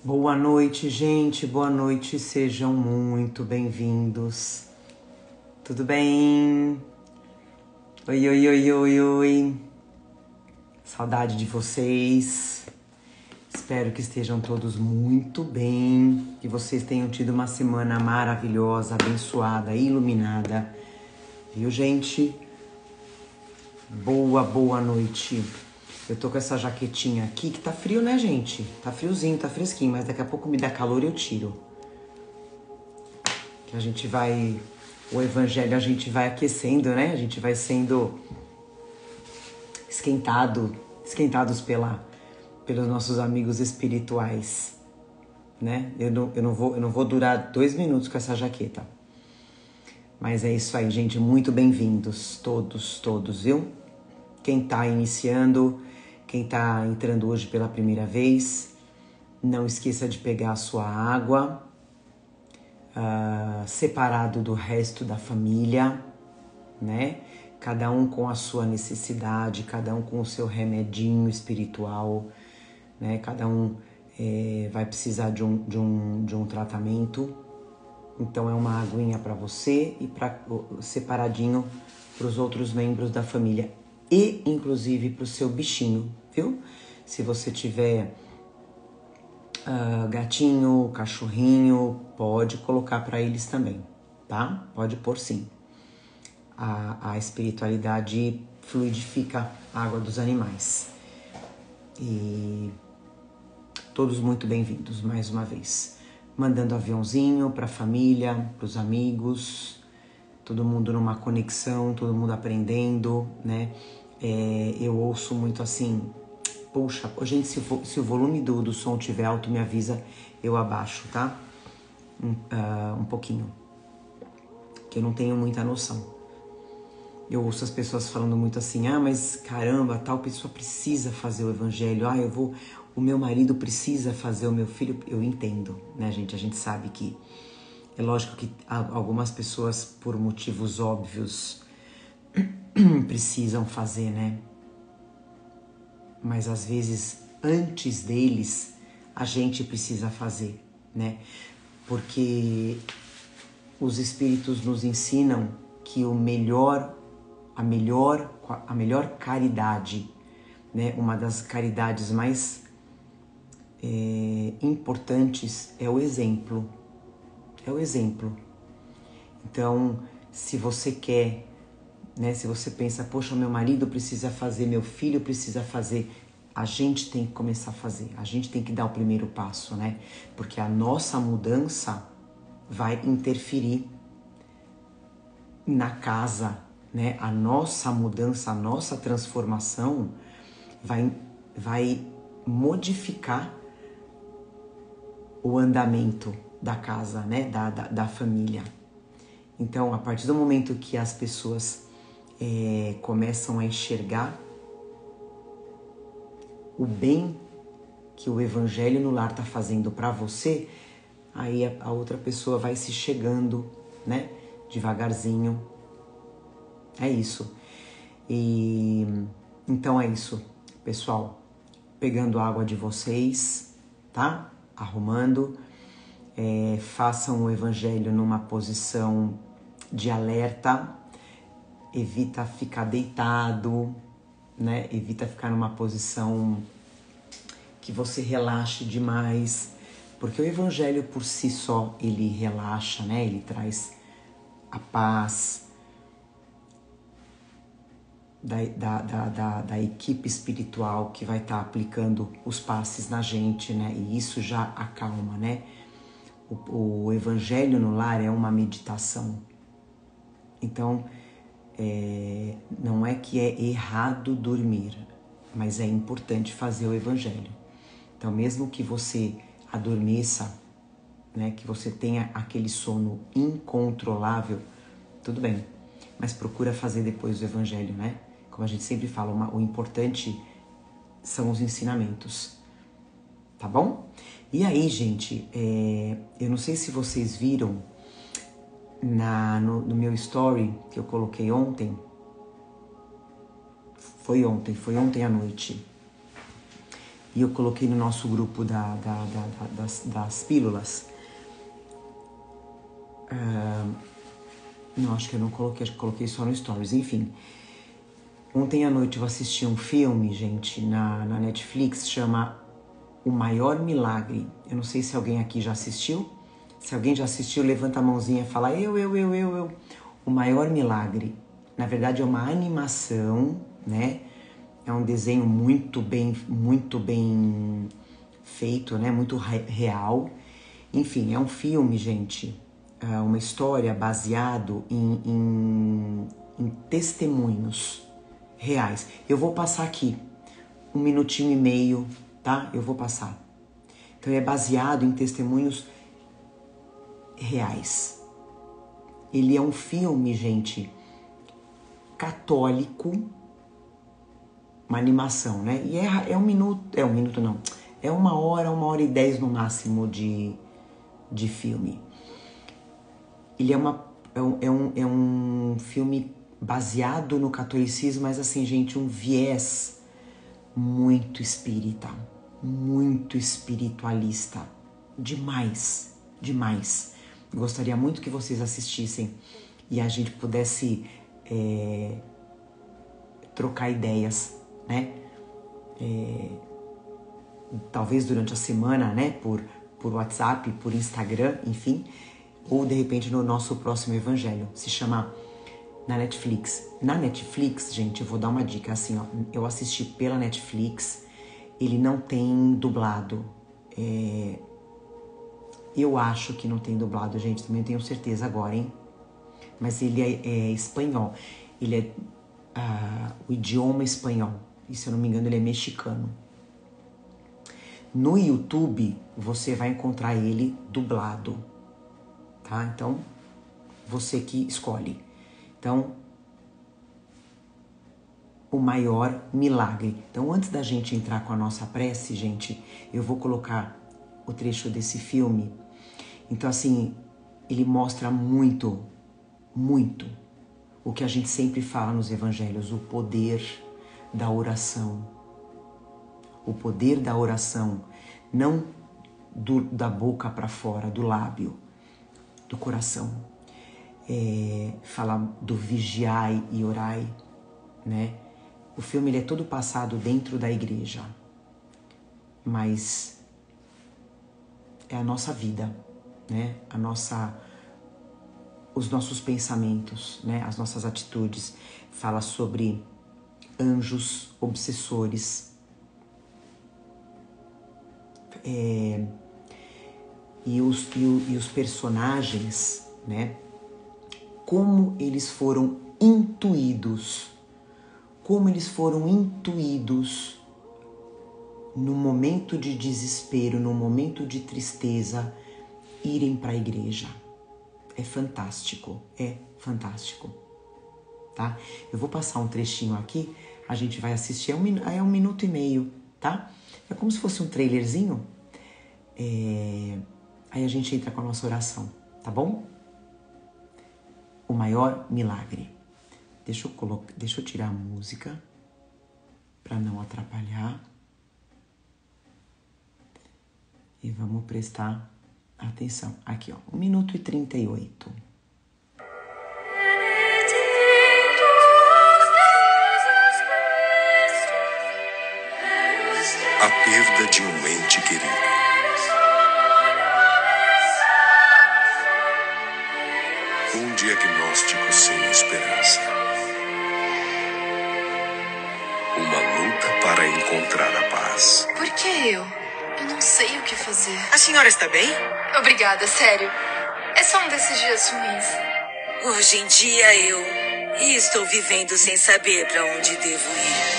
Boa noite, gente. Boa noite. Sejam muito bem-vindos. Tudo bem? Oi, oi, oi, oi, oi. Saudade de vocês. Espero que estejam todos muito bem. Que vocês tenham tido uma semana maravilhosa, abençoada, iluminada. Viu, gente? Boa noite. Eu tô com essa jaquetinha aqui, que tá frio, né, gente? Tá friozinho, tá fresquinho, mas daqui a pouco me dá calor e eu tiro. Que a gente vai... O evangelho a gente vai aquecendo, né? A gente vai sendo esquentados pelos nossos amigos espirituais, né? Eu não vou durar 2 minutos com essa jaqueta. Mas é isso aí, gente. Muito bem-vindos, todos, viu? Quem tá iniciando, quem tá entrando hoje pela primeira vez, não esqueça de pegar a sua água, separado do resto da família, né? Cada um com a sua necessidade, cada um com o seu remedinho espiritual, né? Cada um vai precisar de um tratamento. Então é uma aguinha para você e separadinho para os outros membros da família e inclusive para o seu bichinho, viu? Se você tiver gatinho, cachorrinho, pode colocar para eles também, tá? Pode pôr sim. A espiritualidade fluidifica a água dos animais. E todos muito bem-vindos mais uma vez. Mandando aviãozinho para a família, para os amigos, todo mundo numa conexão, todo mundo aprendendo, né? Eu ouço muito assim, poxa, gente, se o volume do som estiver alto, me avisa, eu abaixo, tá? Um pouquinho, que eu não tenho muita noção. Eu ouço as pessoas falando muito assim, mas caramba, tal pessoa precisa fazer o evangelho, o meu marido precisa fazer, o meu filho, eu entendo, né, gente? A gente sabe que é lógico que algumas pessoas, por motivos óbvios, precisam fazer, né? Mas às vezes, antes deles, a gente precisa fazer, né? Porque os espíritos nos ensinam que a melhor caridade, né? Uma das caridades mais importantes é o exemplo. É o exemplo. Então, se você quer, né? Se você pensa, poxa, meu marido precisa fazer, meu filho precisa fazer, a gente tem que começar a fazer. A gente tem que dar o primeiro passo, né? Porque a nossa mudança vai interferir na casa, né? A nossa mudança, a nossa transformação vai modificar o andamento da casa, né? Da família. Então, a partir do momento que as pessoas começam a enxergar o bem que o evangelho no lar está fazendo para você, aí a outra pessoa vai se chegando, né? Devagarzinho. É isso. E então é isso, pessoal. Pegando a água de vocês, tá? Arrumando. Façam o evangelho numa posição de alerta. Evita ficar deitado, né? Evita ficar numa posição que você relaxe demais, porque o evangelho por si só, ele relaxa, né? Ele traz a paz da equipe espiritual que vai estar aplicando os passes na gente, né? E isso já acalma, né? O evangelho no lar é uma meditação. Então, não é que é errado dormir, mas é importante fazer o evangelho. Então, mesmo que você adormeça, né, que você tenha aquele sono incontrolável, tudo bem, mas procura fazer depois o evangelho, né? Como a gente sempre fala, o importante são os ensinamentos, tá bom? E aí, gente, eu não sei se vocês viram no meu story que eu coloquei ontem, foi ontem à noite. e eu coloquei no nosso grupo das pílulas. Não, acho que eu não coloquei, acho que coloquei só no Stories, enfim. Ontem à noite eu assisti um filme, gente, na Netflix, chama O Maior Milagre. Eu não sei se alguém aqui já assistiu. Se alguém já assistiu, levanta a mãozinha e fala eu. O Maior Milagre. Na verdade é uma animação, né? É um desenho muito bem feito, né? Muito real. Enfim, é um filme, gente. É uma história baseado em testemunhos reais. Eu vou passar aqui 1 minutinho e meio, tá? Eu vou passar. Então é baseado em testemunhos reais. Ele é um filme, gente, católico, uma animação, né? E é 1 minuto não, é 1 hora e 10 no máximo de filme. Ele é um filme baseado no catolicismo, mas assim, gente, um viés muito espírita, muito espiritualista, demais. Gostaria muito que vocês assistissem e a gente pudesse trocar ideias, né? Talvez durante a semana, né? Por WhatsApp, por Instagram, enfim, ou de repente no nosso próximo evangelho. Se chama na Netflix. Na Netflix, gente, eu vou dar uma dica assim, ó. Eu assisti pela Netflix, ele não tem dublado. Eu acho que não tem dublado, gente, também tenho certeza agora, hein? Mas ele é espanhol. Ele é o idioma espanhol. E se eu não me engano, ele é mexicano. No YouTube, você vai encontrar ele dublado, tá? Então, você que escolhe. Então, O Maior Milagre. Então, antes da gente entrar com a nossa prece, gente, eu vou colocar o trecho desse filme. Então, assim, ele mostra muito o que a gente sempre fala nos evangelhos, o poder da oração. O poder da oração, não da boca para fora, do lábio, do coração. Fala do vigiai e orai, né? O filme ele é todo passado dentro da igreja, mas é a nossa vida, né? Os nossos pensamentos, né? As nossas atitudes. Fala sobre anjos obsessores, e os personagens, né? Como eles foram intuídos no momento de desespero, no momento de tristeza, irem para a igreja. É fantástico, tá? Eu vou passar um trechinho aqui, a gente vai assistir, é 1 minuto e meio, tá? É como se fosse um trailerzinho. Aí a gente entra com a nossa oração, tá bom? O Maior Milagre. Deixa eu tirar a música para não atrapalhar. E vamos prestar atenção. Aqui, ó, 1 minuto e 38. A perda de um ente querido. Um diagnóstico sem esperança. Uma luta para encontrar a paz. Por que eu? Eu não sei o que fazer. A senhora está bem? Obrigada, sério. É só um desses dias ruins. Hoje em dia eu estou vivendo sem saber para onde devo ir.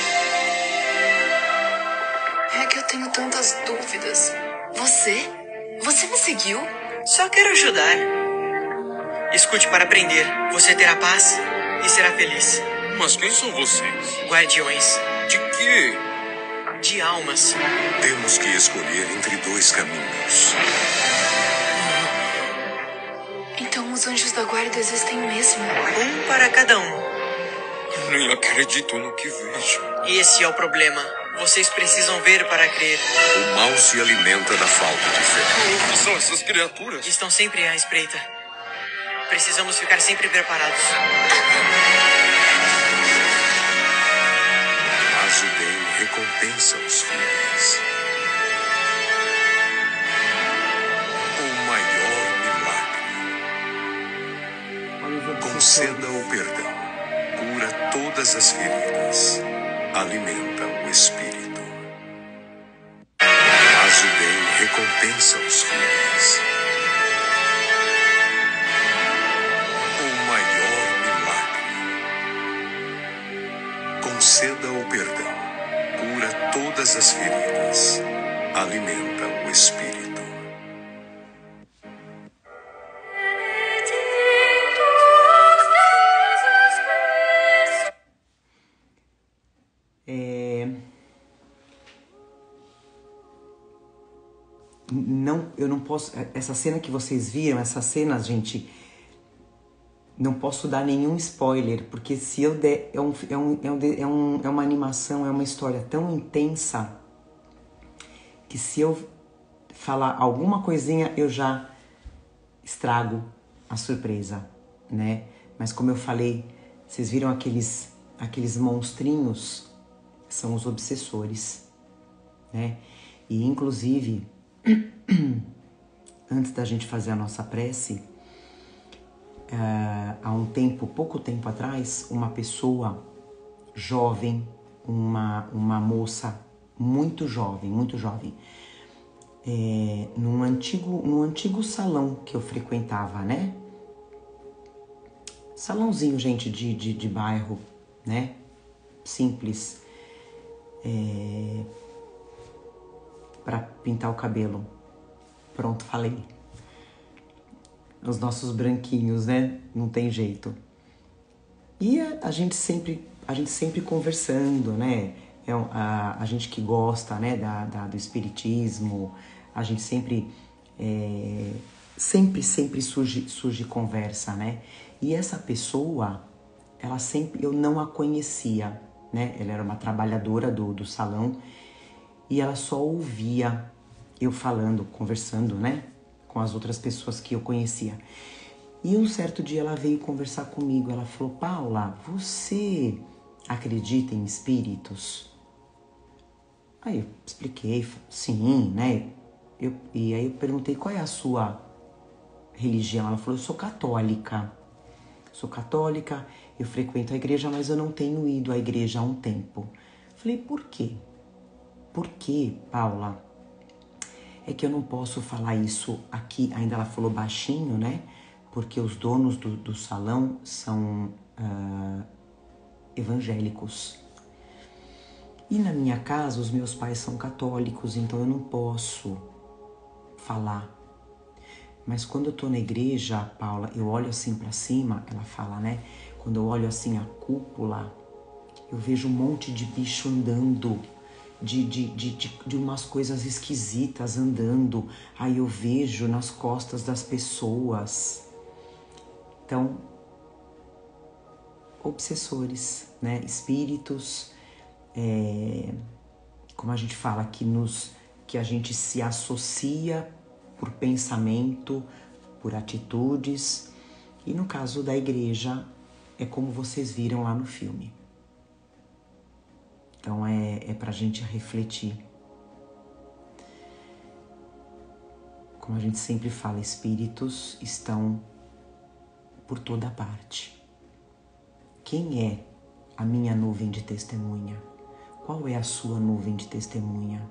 É que eu tenho tantas dúvidas. Você me seguiu? Só quero ajudar. Escute para aprender. Você terá paz e será feliz. Mas quem são vocês? Guardiões De quê? de almas. Temos que escolher entre 2 caminhos. Então os anjos da guarda existem mesmo. Um para cada um. Nem acredito no que vejo. E esse é o problema. Vocês precisam ver para crer. O mal se alimenta da falta de fé. O que são essas criaturas? Estão sempre à espreita. Precisamos ficar sempre preparados. Mas o bem recompensa os fiéis. O maior milagre. Conceda o perdão. Cura todas as feridas. Alimenta o espírito. Mas o bem recompensa os fiéis. O maior milagre. Conceda o perdão. Cura todas as feridas. Alimenta o espírito. Não, eu não posso. Essa cena que vocês viram, essas cenas, gente, não posso dar nenhum spoiler, porque se eu der, é uma animação, é uma história tão intensa que se eu falar alguma coisinha eu já estrago a surpresa, né? Mas como eu falei, vocês viram aqueles monstrinhos, são os obsessores, né? E inclusive antes da gente fazer a nossa prece, há pouco tempo atrás, uma pessoa jovem, uma moça muito jovem, num antigo salão que eu frequentava, né? Salãozinho, gente, de bairro, né? Simples. Para pintar o cabelo. Pronto, falei. Os nossos branquinhos, né? Não tem jeito. E a gente sempre conversando, né? A gente que gosta, né? Do espiritismo, a gente sempre surge conversa, né? E essa pessoa, eu não a conhecia, né? Ela era uma trabalhadora do salão. E ela só ouvia eu falando, conversando, né? Com as outras pessoas que eu conhecia. E um certo dia ela veio conversar comigo. Ela falou: Paula, você acredita em espíritos? Aí eu expliquei, sim, né? E aí eu perguntei: qual é a sua religião? Ela falou: eu sou católica. Eu frequento a igreja, mas eu não tenho ido à igreja há um tempo. Falei: por quê? Por quê, Paula? É que eu não posso falar isso aqui. Ainda ela falou baixinho, né? Porque os donos do salão são evangélicos. E na minha casa, os meus pais são católicos, então eu não posso falar. Mas quando eu tô na igreja, Paula, eu olho assim pra cima, ela fala, né? Quando eu olho assim a cúpula, eu vejo um monte de bicho andando. De umas coisas esquisitas andando. Aí eu vejo nas costas das pessoas. Então, obsessores, né? Espíritos, como a gente fala, que a gente se associa por pensamento, por atitudes. E no caso da igreja, é como vocês viram lá no filme. Então é pra gente refletir. Como a gente sempre fala, espíritos estão por toda parte. Quem é a minha nuvem de testemunha? Qual é a sua nuvem de testemunha?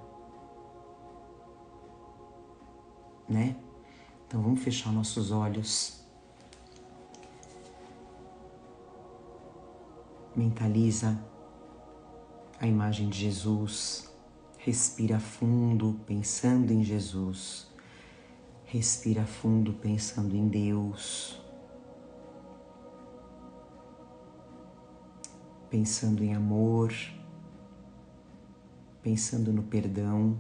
Né? Então vamos fechar nossos olhos. Mentaliza a imagem de Jesus. Respira fundo pensando em Jesus. Respira fundo pensando em Deus. Pensando em amor. Pensando no perdão.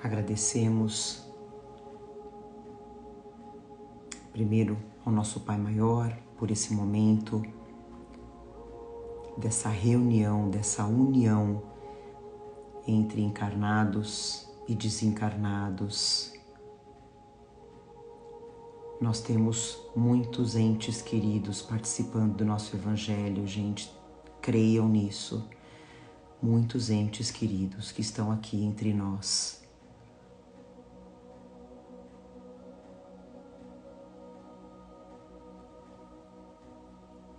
Agradecemos primeiro ao nosso Pai Maior por esse momento dessa reunião, dessa união entre encarnados e desencarnados. Nós temos muitos entes queridos participando do nosso Evangelho, gente, creiam nisso. Muitos entes queridos que estão aqui entre nós.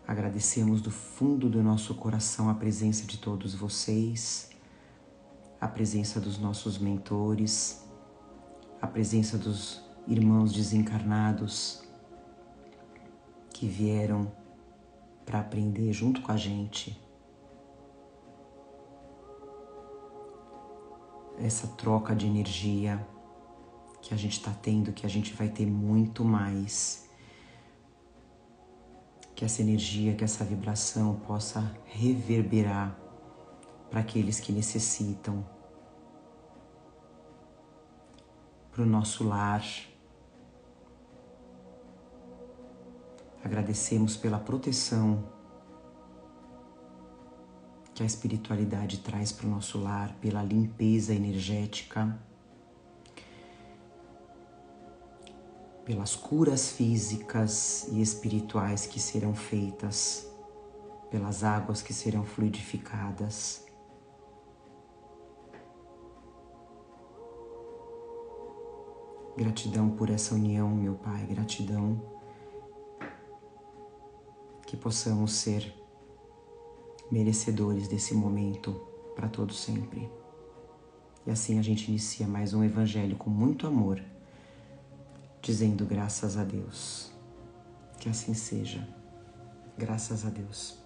Agradecemos do fundo do nosso coração a presença de todos vocês, a presença dos nossos mentores, a presença dos irmãos desencarnados que vieram para aprender junto com a gente. Essa troca de energia que a gente está tendo, que a gente vai ter muito mais. Que essa energia, que essa vibração possa reverberar para aqueles que necessitam, para o nosso lar. Agradecemos pela proteção que a espiritualidade traz para o nosso lar, pela limpeza energética, pelas curas físicas e espirituais que serão feitas, pelas águas que serão fluidificadas. Gratidão por essa união, meu Pai, gratidão que possamos ser merecedores desse momento para todo sempre. E assim a gente inicia mais um Evangelho com muito amor, dizendo graças a Deus. Que assim seja. Graças a Deus.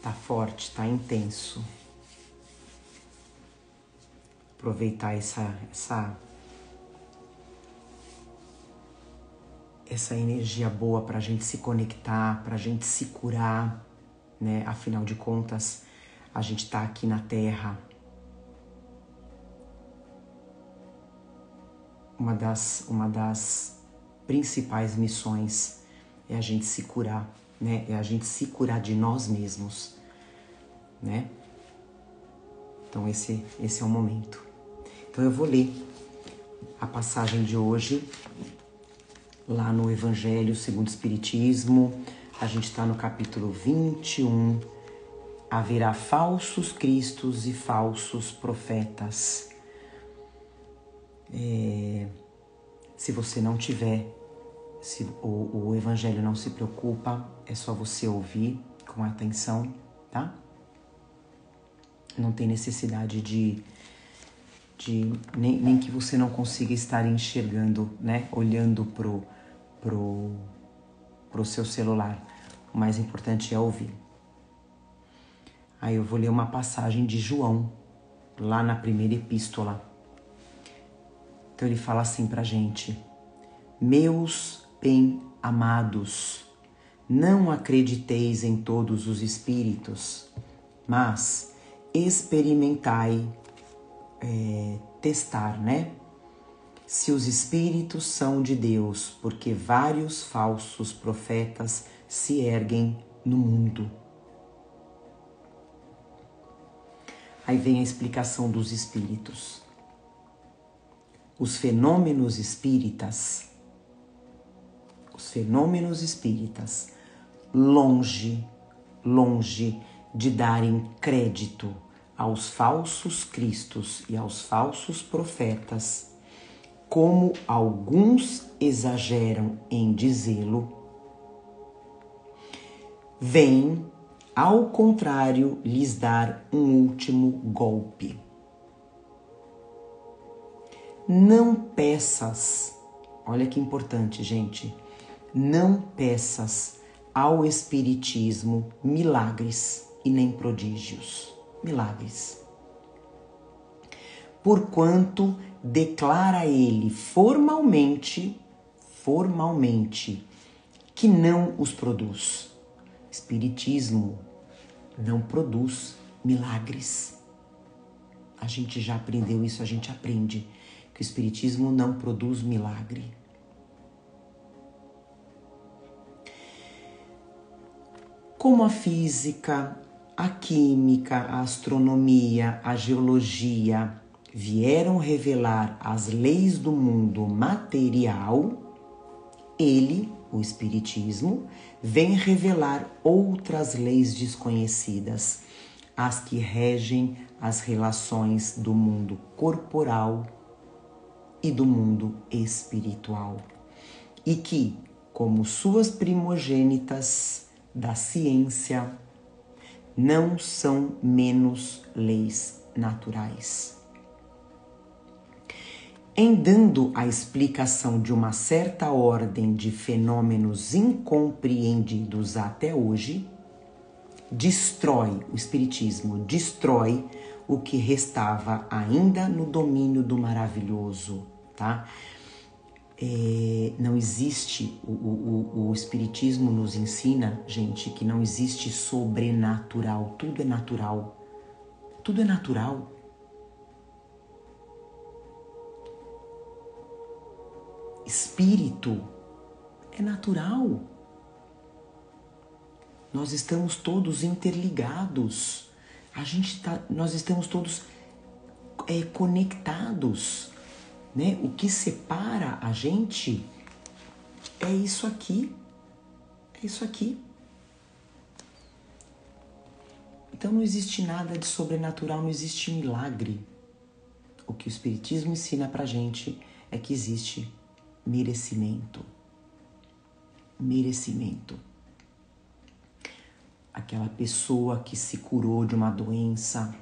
Tá forte, tá intenso. Aproveitar essa energia boa para a gente se conectar, para a gente se curar, né? Afinal de contas, a gente tá aqui na Terra. Uma das principais missões é a gente se curar, né? É a gente se curar de nós mesmos, né? Então esse é o momento. Então eu vou ler a passagem de hoje lá no Evangelho segundo o Espiritismo. A gente está no capítulo 21. Haverá falsos cristos e falsos profetas. Se você não tiver, se o Evangelho não se preocupa, é só você ouvir com atenção, tá? Não tem necessidade de nem que você não consiga estar enxergando, né? Olhando pro seu celular. O mais importante é ouvir. Aí eu vou ler uma passagem de João, lá na primeira epístola. Então ele fala assim pra gente: meus bem-amados, não acrediteis em todos os espíritos, mas experimentai, testar, né? Se os espíritos são de Deus, porque vários falsos profetas se erguem no mundo. Aí vem a explicação dos espíritos. Os fenômenos espíritas, longe de darem crédito aos falsos cristos e aos falsos profetas, como alguns exageram em dizê-lo, vem, ao contrário, lhes dar um último golpe. Não peças, olha que importante, gente, não peças ao espiritismo milagres e nem prodígios. Milagres. Porquanto declara ele formalmente que não os produz. Espiritismo não produz milagres. A gente já aprendeu isso, a gente aprende que o espiritismo não produz milagre. Como a física, a química, a astronomia, a geologia vieram revelar as leis do mundo material, ele, o espiritismo, vem revelar outras leis desconhecidas, as que regem as relações do mundo corporal e do mundo espiritual, e que, como suas primogênitas da ciência, não são menos leis naturais. Em dando a explicação de uma certa ordem de fenômenos incompreendidos até hoje, o espiritismo destrói o que restava ainda no domínio do maravilhoso, tá? Não existe, o espiritismo nos ensina, gente, que não existe sobrenatural, tudo é natural. Tudo é natural. Espírito é natural. Nós estamos todos interligados. Nós estamos todos conectados, né? O que separa a gente é isso aqui. É isso aqui. Então não existe nada de sobrenatural, não existe milagre. O que o espiritismo ensina pra gente é que existe merecimento. Merecimento. Aquela pessoa que se curou de uma doença,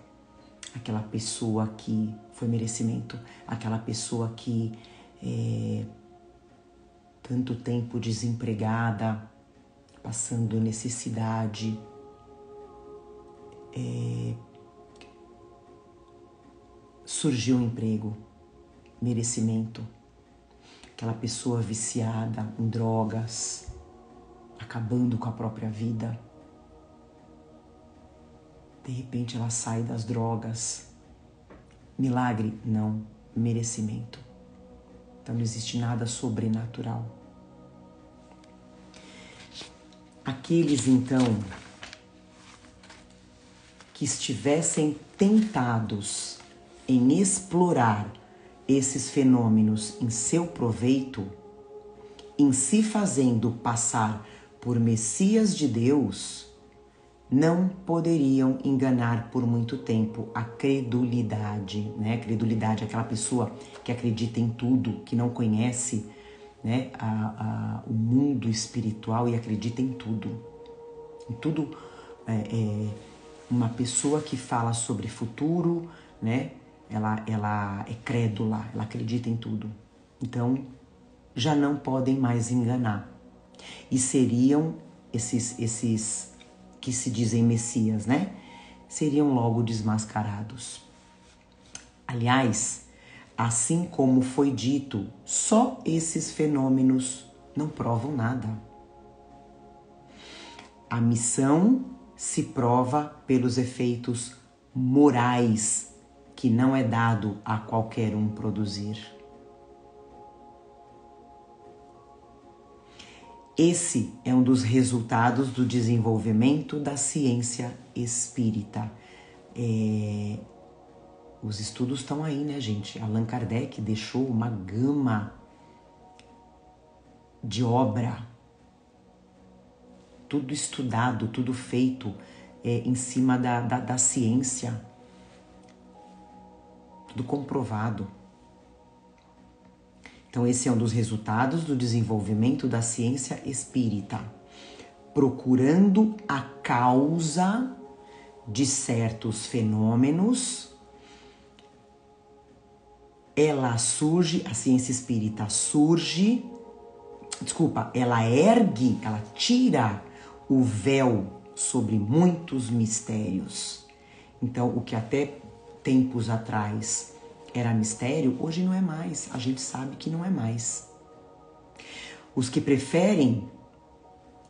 aquela pessoa que foi merecimento, aquela pessoa que tanto tempo desempregada, passando necessidade, surgiu um emprego, merecimento. Aquela pessoa viciada em drogas, acabando com a própria vida. De repente ela sai das drogas. Milagre? Não. Merecimento. Então não existe nada sobrenatural. Aqueles então que estivessem tentados em explorar esses fenômenos em seu proveito, em se fazendo passar por Messias de Deus, não poderiam enganar por muito tempo a credulidade, né? Credulidade é aquela pessoa que acredita em tudo, que não conhece, né, o mundo espiritual e acredita em tudo. Em tudo, uma pessoa que fala sobre futuro, né? Ela é crédula, ela acredita em tudo. Então, já não podem mais enganar. E seriam esses que se dizem Messias, né? Seriam logo desmascarados. Aliás, assim como foi dito, só esses fenômenos não provam nada. A missão se prova pelos efeitos morais que não é dado a qualquer um produzir. Esse é um dos resultados do desenvolvimento da ciência espírita. Os estudos estão aí, né, gente? Allan Kardec deixou uma gama de obra, tudo estudado, tudo feito em cima da ciência, tudo comprovado. Então esse é um dos resultados do desenvolvimento da ciência espírita, procurando a causa de certos fenômenos. A ciência espírita ela ergue, ela tira o véu sobre muitos mistérios. Então o que até tempos atrás era mistério, hoje não é mais. A gente sabe que não é mais. Os que preferem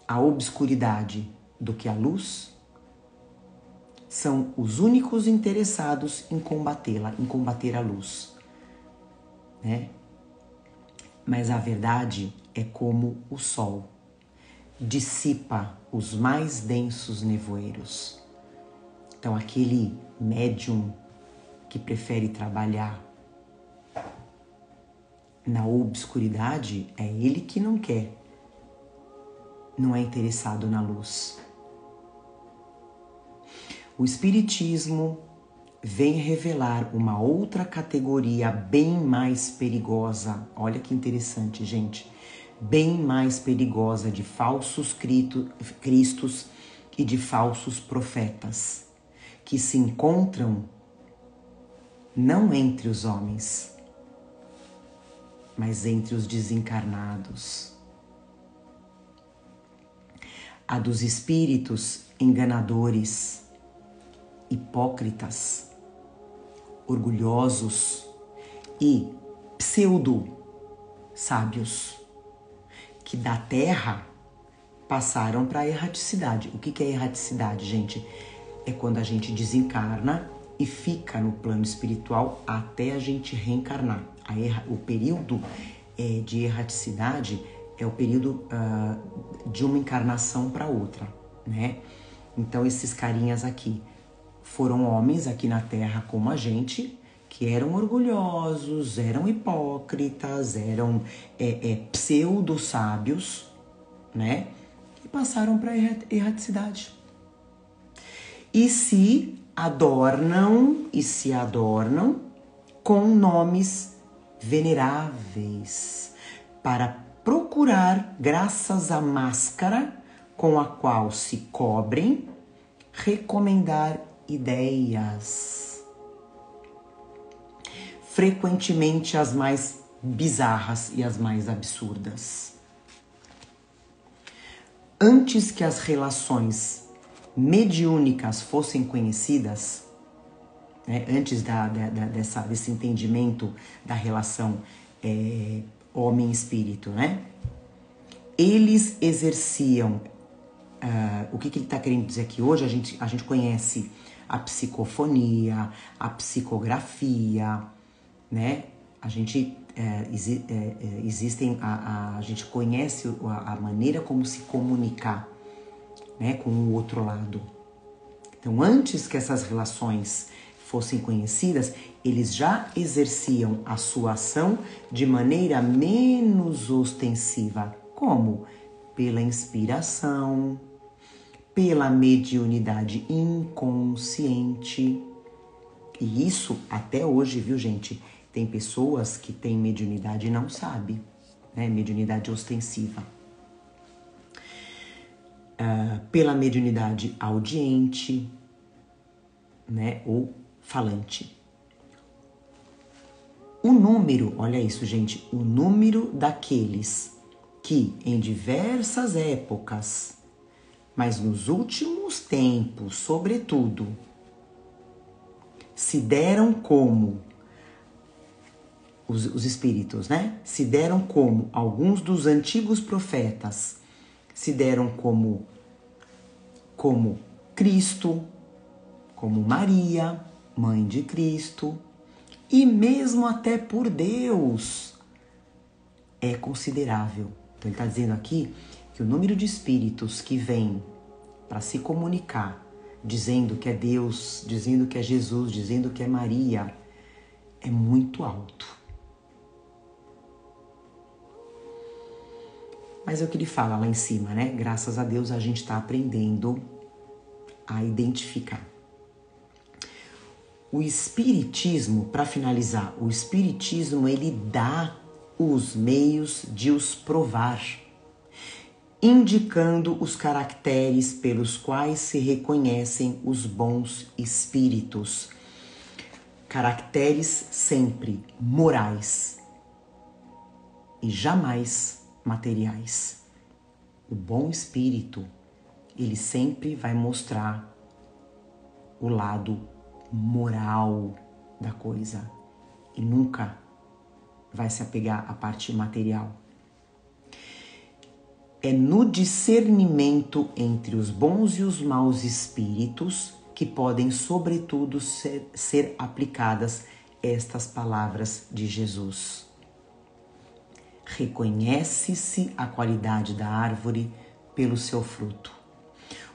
a obscuridade do que a luz são os únicos interessados em combatê-la, em combater a luz, né? Mas a verdade é como o sol, dissipa os mais densos nevoeiros. Então, aquele médium que prefere trabalhar na obscuridade, é ele que não quer, não é interessado na luz. O Espiritismo vem revelar uma outra categoria bem mais perigosa. Olha que interessante, gente. Bem mais perigosa de falsos cristos e de falsos profetas, que se encontram não entre os homens, mas entre os desencarnados. A dos espíritos enganadores, hipócritas, orgulhosos e pseudo-sábios, que da terra passaram para a erraticidade. O que é erraticidade, gente? É quando a gente desencarna e fica no plano espiritual até a gente reencarnar. O período de erraticidade é o período de uma encarnação para outra, né? Então, esses carinhas aqui foram homens aqui na Terra como a gente, que eram orgulhosos, eram hipócritas, eram pseudo-sábios, né? E passaram para a erraticidade. E se adornam com nomes veneráveis para procurar, graças à máscara com a qual se cobrem, recomendar ideias, frequentemente as mais bizarras e as mais absurdas. Antes que as relações mediúnicas fossem conhecidas, né, antes desse entendimento da relação homem-espírito, né, eles exerciam, o que ele está querendo dizer aqui hoje, a gente conhece a psicofonia, a psicografia, né, a gente a gente conhece a maneira como se comunicar, né, com o outro lado. Então, antes que essas relações fossem conhecidas, eles já exerciam a sua ação de maneira menos ostensiva. Como? Pela inspiração, pela mediunidade inconsciente. E isso até hoje, viu, gente? Tem pessoas que têm mediunidade e não sabem, né? Mediunidade ostensiva. Pela mediunidade audiente, né? Ou falante. O número, olha isso, gente, o número daqueles que em diversas épocas, mas nos últimos tempos, sobretudo, se deram como os espíritos, né? Se deram como alguns dos antigos profetas, se deram como Cristo, como Maria, mãe de Cristo, e mesmo até por Deus, é considerável. Então ele está dizendo aqui que o número de espíritos que vêm para se comunicar, dizendo que é Deus, dizendo que é Jesus, dizendo que é Maria, é muito alto. Mas é o que ele fala lá em cima, né? Graças a Deus a gente está aprendendo a identificar. O Espiritismo, para finalizar, o Espiritismo ele dá os meios de os provar, indicando os caracteres pelos quais se reconhecem os bons espíritos. Caracteres sempre morais e jamais materiais. O bom espírito, ele sempre vai mostrar o lado moral da coisa e nunca vai se apegar à parte material. É no discernimento entre os bons e os maus espíritos que podem, sobretudo, ser aplicadas estas palavras de Jesus. Reconhece-se a qualidade da árvore pelo seu fruto.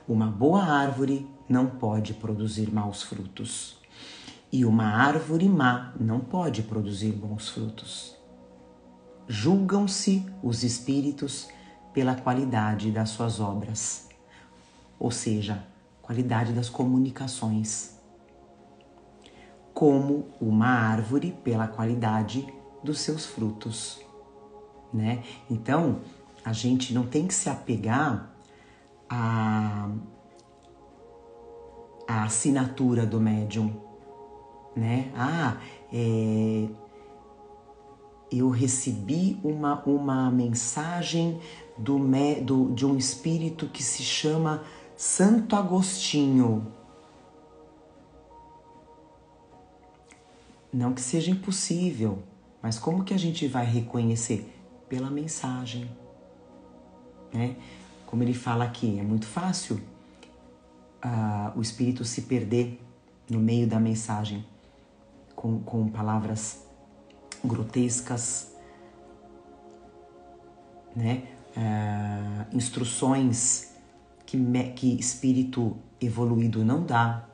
Uma boa árvore não pode produzir maus frutos. E uma árvore má não pode produzir bons frutos. Julgam-se os espíritos pela qualidade das suas obras, ou seja, qualidade das comunicações, como uma árvore pela qualidade dos seus frutos, né? Então, a gente não tem que se apegar à assinatura do médium, né? Eu recebi uma mensagem de um espírito que se chama Santo Agostinho. Não que seja impossível, mas como que a gente vai reconhecer? Pela mensagem, né? Como ele fala aqui, é muito fácil o espírito se perder no meio da mensagem com palavras grotescas, né? Instruções que espírito evoluído não dá.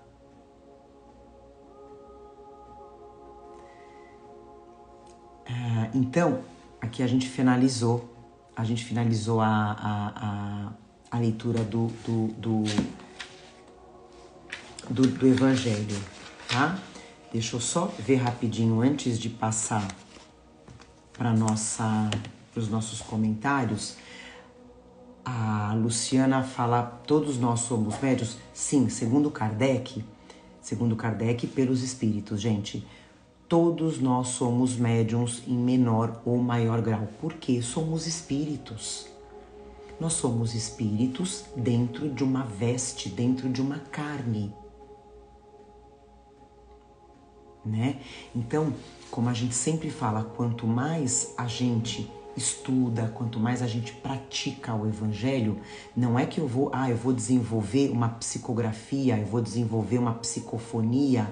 Então, aqui a gente finalizou a leitura do Evangelho, tá? Deixa eu só ver rapidinho antes de passar para os nossos comentários. A Luciana fala, todos nós somos médiuns? Sim, segundo Kardec, pelos espíritos, gente. Todos nós somos médiuns em menor ou maior grau. Por quê? Somos espíritos. Nós somos espíritos dentro de uma veste, dentro de uma carne, né? Então, como a gente sempre fala, quanto mais a gente estuda, quanto mais a gente pratica o Evangelho, não é que eu vou desenvolver uma psicografia, eu vou desenvolver uma psicofonia.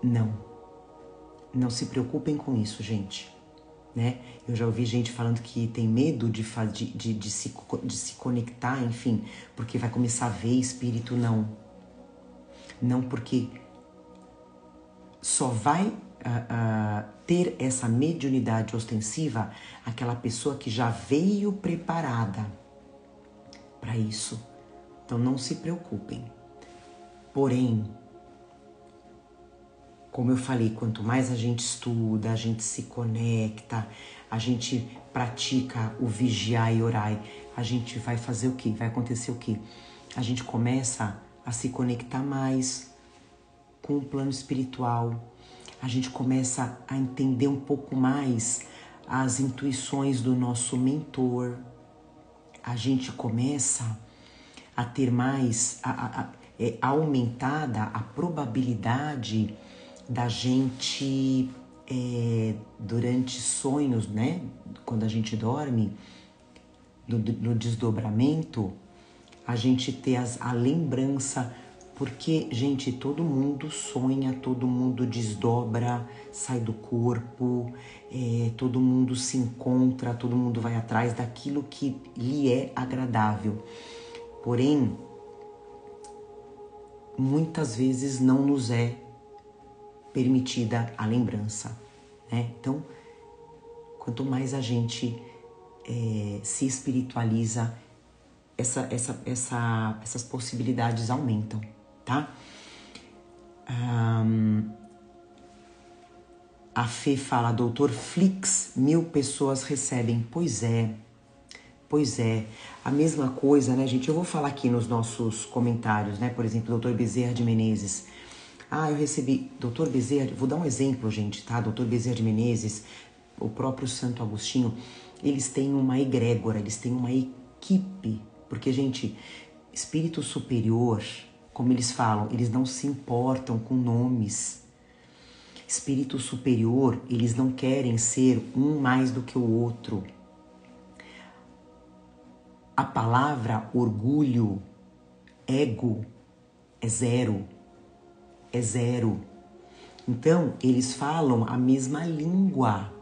Não se preocupem com isso, gente, né? Eu já ouvi gente falando que tem medo de se conectar, enfim, porque vai começar a ver espírito. Não, porque só vai ter essa mediunidade ostensiva aquela pessoa que já veio preparada para isso. Então não se preocupem. Porém, como eu falei, quanto mais a gente estuda, a gente se conecta, a gente pratica o vigiar e orar, a gente vai fazer o quê? Vai acontecer o quê? A gente começa a se conectar mais com o plano espiritual, a gente começa a entender um pouco mais as intuições do nosso mentor, a gente começa a ter mais, aumentada a probabilidade da gente, durante sonhos, né? Quando a gente dorme, no desdobramento, a gente ter a lembrança, porque, gente, todo mundo sonha, todo mundo desdobra, sai do corpo, todo mundo se encontra, todo mundo vai atrás daquilo que lhe é agradável. Porém, muitas vezes não nos é permitida a lembrança, né? Então, quanto mais a gente se espiritualiza, essas possibilidades aumentam, tá? A Fê fala, Dr. Flix, 1000 pessoas recebem. Pois é. A mesma coisa, né, gente? Eu vou falar aqui nos nossos comentários, né? Por exemplo, Dr. Bezerra de Menezes. Eu recebi, Dr. Bezerra, vou dar um exemplo, gente, tá? Dr. Bezerra de Menezes, o próprio Santo Agostinho, eles têm uma egrégora, eles têm uma equipe, porque, gente, espírito superior, como eles falam, eles não se importam com nomes. Espírito superior, eles não querem ser um mais do que o outro. A palavra orgulho, ego, É zero. É zero. Então, eles falam a mesma língua.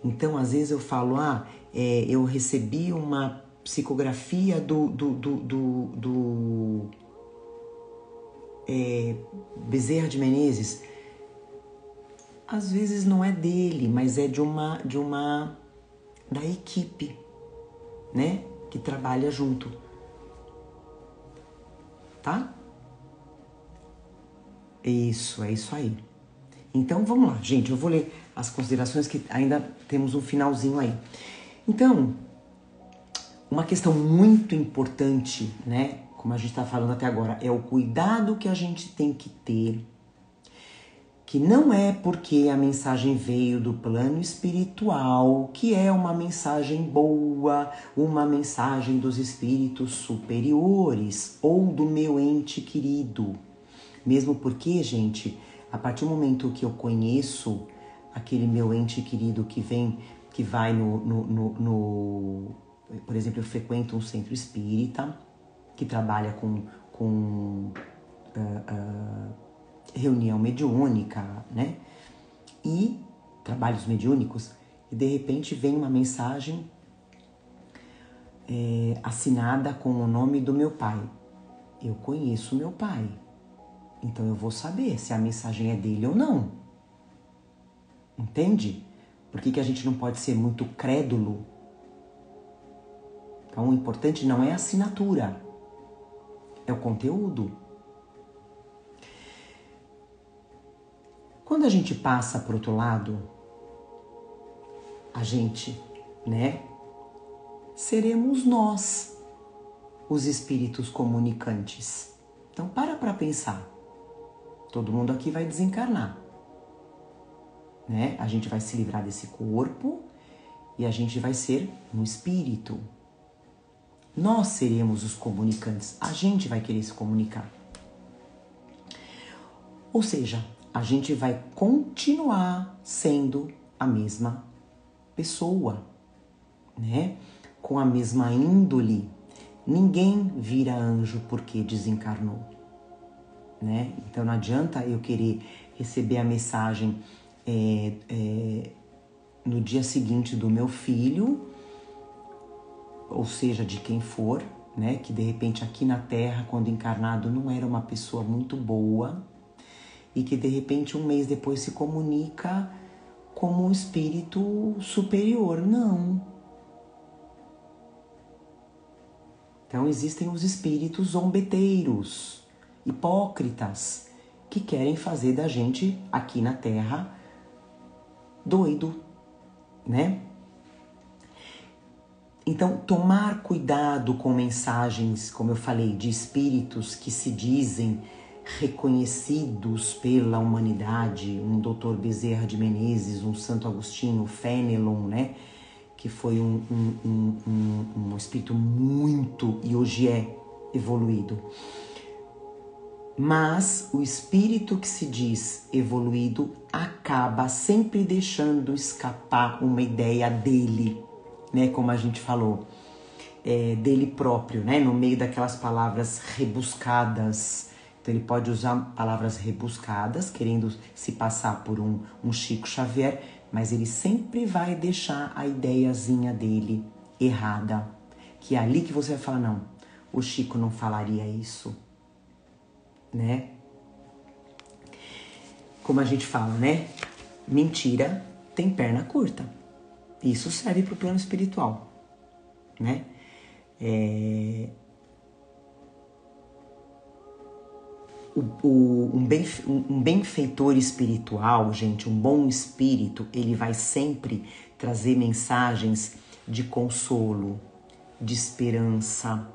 Então, às vezes eu falo, eu recebi uma psicografia do Bezerra de Menezes. Às vezes não é dele, mas é da equipe, né? Que trabalha junto. Tá? Isso, é isso aí. Então, vamos lá, gente. Eu vou ler as considerações que ainda temos um finalzinho aí. Então, uma questão muito importante, né? Como a gente está falando até agora, é o cuidado que a gente tem que ter, que não é porque a mensagem veio do plano espiritual, que é uma mensagem boa, uma mensagem dos espíritos superiores ou do meu ente querido. Mesmo porque, gente, a partir do momento que eu conheço aquele meu ente querido que vai por exemplo, eu frequento um centro espírita que trabalha com reunião mediúnica, né? E trabalhos mediúnicos, e de repente vem uma mensagem assinada com o nome do meu pai. Eu conheço meu pai, então eu vou saber se a mensagem é dele ou não. Entende? Por que a gente não pode ser muito crédulo? Então, o importante não é a assinatura, é o conteúdo. Quando a gente passa para o outro lado, a gente, né, seremos nós, os espíritos comunicantes. Então, para pensar. Todo mundo aqui vai desencarnar, né? A gente vai se livrar desse corpo e a gente vai ser um espírito. Nós seremos os comunicantes. A gente vai querer se comunicar. Ou seja, a gente vai continuar sendo a mesma pessoa, né? Com a mesma índole. Ninguém vira anjo porque desencarnou, né? Então não adianta eu querer receber a mensagem no dia seguinte do meu filho, ou seja, de quem for, né? Que de repente aqui na Terra, quando encarnado, não era uma pessoa muito boa e que de repente um mês depois se comunica como um espírito superior. Não. Então existem os espíritos zombeteiros, hipócritas, que querem fazer da gente aqui na Terra doido, né? Então, tomar cuidado com mensagens, como eu falei, de espíritos que se dizem reconhecidos pela humanidade, um Dr. Bezerra de Menezes, um Santo Agostinho, Fenelon, né? Que foi um espírito muito, e hoje é, evoluído. Mas o espírito que se diz evoluído acaba sempre deixando escapar uma ideia dele, né? Como a gente falou, dele próprio, né? No meio daquelas palavras rebuscadas. Então ele pode usar palavras rebuscadas, querendo se passar por um Chico Xavier, mas ele sempre vai deixar a ideiazinha dele errada. Que é ali que você vai falar, não, o Chico não falaria isso, né? Como a gente fala, né? Mentira tem perna curta. Isso serve para o plano espiritual, né? Um benfeitor espiritual, gente, um bom espírito, ele vai sempre trazer mensagens de consolo, de esperança,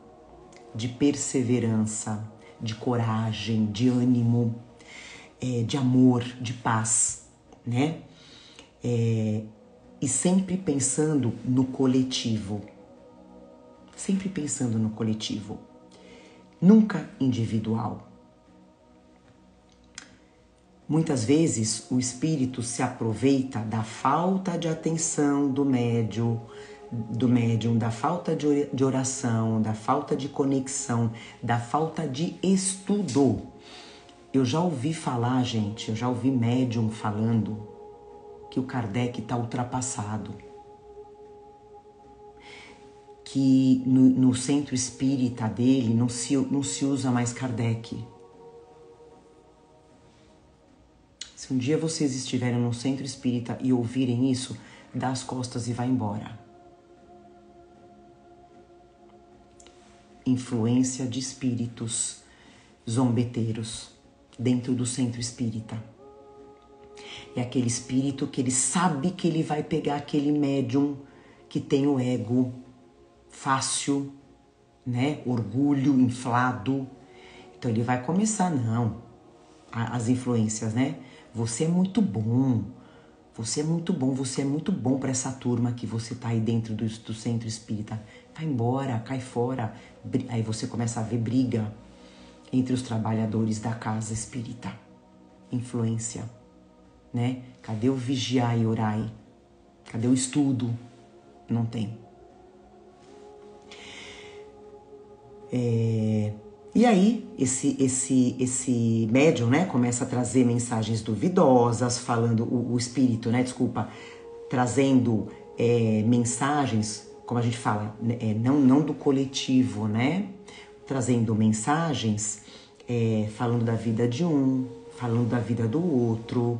de perseverança, de coragem, de ânimo, de amor, de paz, né? E sempre pensando no coletivo. Sempre pensando no coletivo. Nunca individual. Muitas vezes o espírito se aproveita da falta de atenção do médium, do médium, da falta de oração, da falta de conexão, da falta de estudo. Eu já ouvi falar, gente, eu já ouvi médium falando que o Kardec está ultrapassado. Que no centro espírita dele não se usa mais Kardec. Se um dia vocês estiverem no centro espírita e ouvirem isso, dá as costas e vai embora. Influência de espíritos zombeteiros dentro do centro espírita. É aquele espírito que ele sabe que ele vai pegar aquele médium que tem o ego fácil, né? Orgulho inflado. Então ele vai começar, não, as influências, né? Você é muito bom, você é muito bom, você é muito bom para essa turma que você tá aí dentro do centro espírita. Vai embora, cai fora. Aí você começa a ver briga entre os trabalhadores da casa espírita. Influência, né? Cadê o vigiar e orai? Cadê o estudo? Não tem. E aí, esse médium, né, começa a trazer mensagens duvidosas, falando, o espírito, né, trazendo mensagens, como a gente fala, não do coletivo, né, trazendo mensagens, falando da vida de um, falando da vida do outro,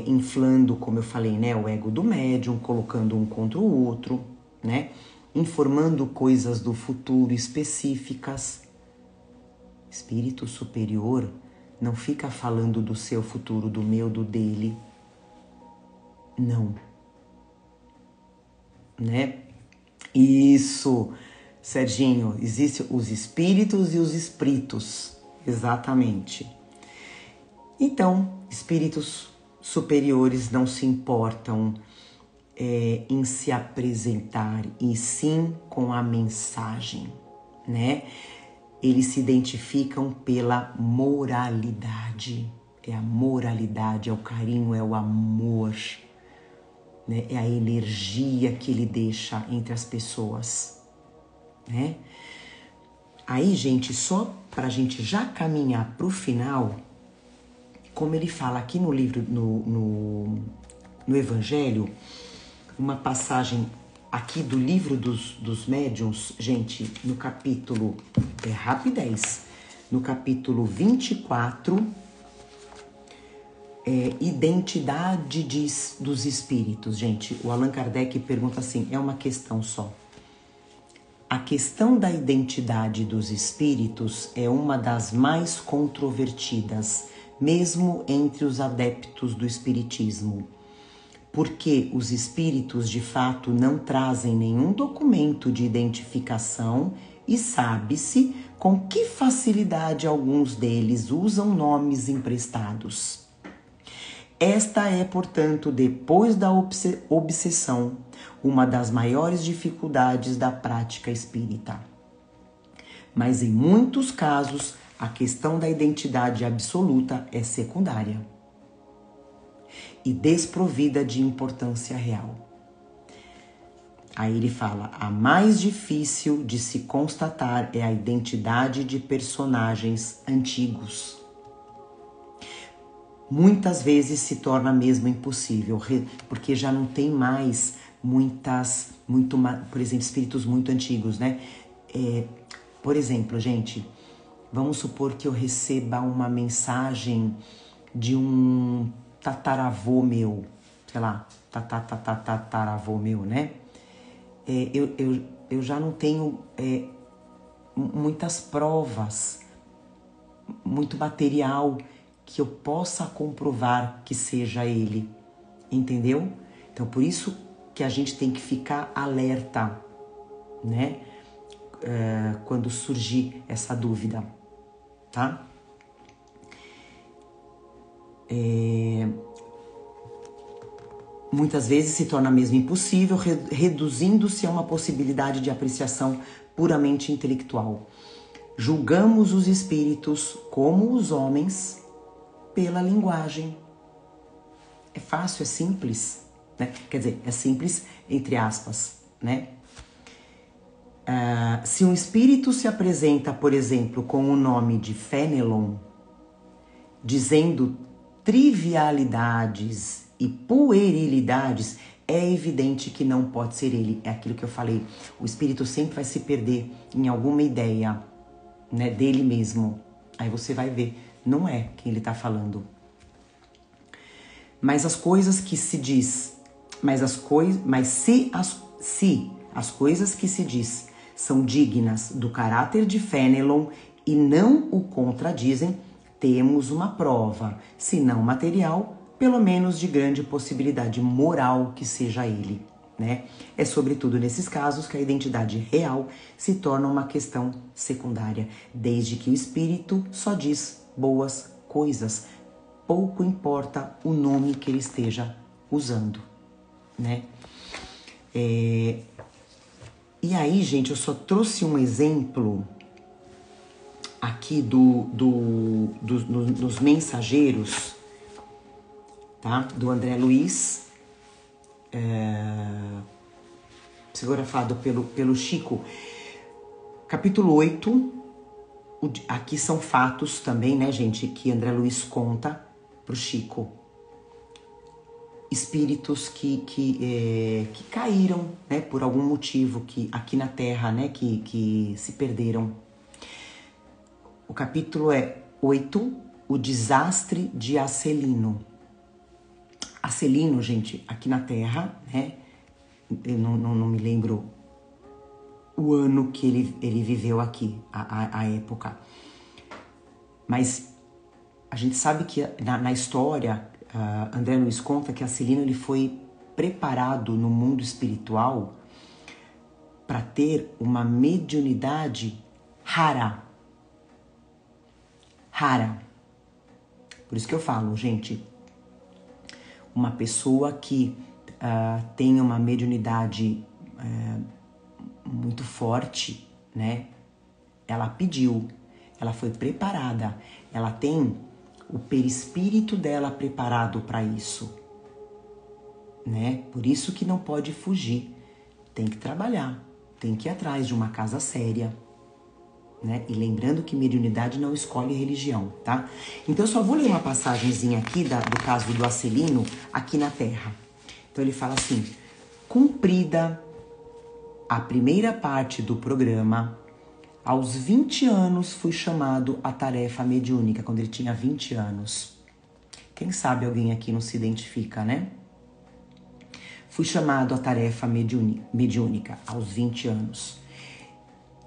inflando, como eu falei, né, o ego do médium, colocando um contra o outro, né, informando coisas do futuro específicas. Espírito superior não fica falando do seu futuro, do meu, do dele. Não. Né? Isso, Serginho. Existem os espíritos e os espíritos. Exatamente. Então, espíritos superiores não se importam em se apresentar, e sim com a mensagem, né? Eles se identificam pela moralidade. É a moralidade, é o carinho, é o amor, né? É a energia que ele deixa entre as pessoas, né? Aí, gente, só para a gente já caminhar para o final, como ele fala aqui no livro, no Evangelho, uma passagem aqui do livro dos médiuns, gente, no capítulo, rapidez, no capítulo 24, identidade dos espíritos. Gente, o Allan Kardec pergunta assim, é uma questão só. A questão da identidade dos espíritos é uma das mais controvertidas, mesmo entre os adeptos do espiritismo. Porque os espíritos, de fato, não trazem nenhum documento de identificação e sabe-se com que facilidade alguns deles usam nomes emprestados. Esta é, portanto, depois da obsessão, uma das maiores dificuldades da prática espírita. Mas, em muitos casos, a questão da identidade absoluta é secundária e desprovida de importância real. Aí ele fala, a mais difícil de se constatar é a identidade de personagens antigos. Muitas vezes se torna mesmo impossível, porque já não tem mais por exemplo, espíritos muito antigos, né? Por exemplo, gente, vamos supor que eu receba uma mensagem de um tataravô meu, sei lá, tataravô meu, né? Eu já não tenho muitas provas, muito material que eu possa comprovar que seja ele, entendeu? Então, por isso que a gente tem que ficar alerta, né? Quando surgir essa dúvida, tá? Muitas vezes se torna mesmo impossível, reduzindo-se a uma possibilidade de apreciação puramente intelectual. Julgamos os espíritos como os homens pela linguagem. É fácil, é simples, né? Quer dizer, é simples entre aspas, né? Se um espírito se apresenta, por exemplo, com o nome de Fenelon, dizendo trivialidades e puerilidades, é evidente que não pode ser ele. É aquilo que eu falei. O espírito sempre vai se perder em alguma ideia, né, dele mesmo. Aí você vai ver, não é quem ele está falando. Mas as coisas que se diz, se as coisas que se diz são dignas do caráter de Fenelon e não o contradizem, temos uma prova, se não material, pelo menos de grande possibilidade moral que seja ele, né? É sobretudo nesses casos que a identidade real se torna uma questão secundária, desde que o espírito só diz boas coisas, pouco importa o nome que ele esteja usando, né? E aí, gente, eu só trouxe um exemplo aqui dos mensageiros, tá? Do André Luiz, psicografado pelo Chico. Capítulo 8, aqui são fatos também, né, gente, que André Luiz conta pro Chico. Espíritos que caíram, né, por algum motivo que aqui na Terra, né, que se perderam. O capítulo é 8, o desastre de Acelino. Acelino, gente, aqui na Terra, né, eu não me lembro o ano que ele viveu aqui, a época. Mas a gente sabe que na história, André Luiz conta que Acelino ele foi preparado no mundo espiritual para ter uma mediunidade rara. Por isso que eu falo, gente, uma pessoa que tem uma mediunidade muito forte, né? Ela pediu, ela foi preparada, ela tem o perispírito dela preparado para isso, né? Por isso que não pode fugir, tem que trabalhar, tem que ir atrás de uma casa séria, né? E lembrando que mediunidade não escolhe religião, tá? Então eu só vou ler uma passagenzinha aqui do caso do Acelino aqui na Terra. Então ele fala assim: cumprida a primeira parte do programa, aos 20 anos fui chamado à tarefa mediúnica, quando ele tinha 20 anos. Quem sabe alguém aqui não se identifica, né? Fui chamado à tarefa mediúnica aos 20 anos.